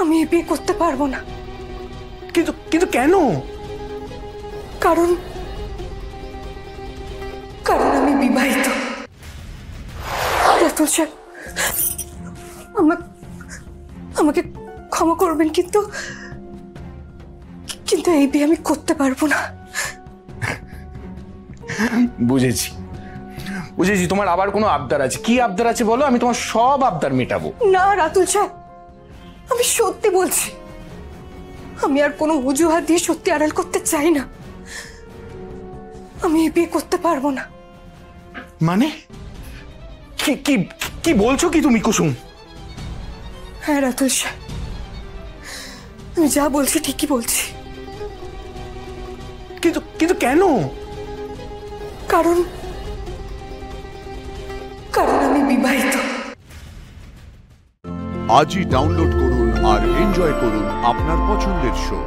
আমি এই বিয়ে করতে পারবো না। কিন্তু কিন্তু কেন? কারণ কারণ আমি বিবাহিত। রাতুল সাহেব, আমাকে ক্ষমা করবেন, কিন্তু কিন্তু এই বিয়ে আমি করতে পারবো না। বুঝেছি বুঝেছি, তোমার আবার কোনো আবদার আছে। কি আবদার আছে বলো, আমি তোমার সব আবদার মেটাবো। না রাতুল সাহেব, আমি সত্যি বলছি, আমি আর কোনো অজুহাত দিয়ে সত্যি আড়াল করতে চাই না। আমি এই বিয়ে করতে পারবো না। মানে কি কি কি বলছো কি তুমি কুসুম? হ্যাঁ রাতুল সাহেব, আমি যা বলছি ঠিকই বলছি। কিন্তু কিন্তু কেন? কারণ কারণ আমি বিবাহিত। আজই ডাউনলোড করুন আর এনজয় করুন আপনার পছন্দের শো।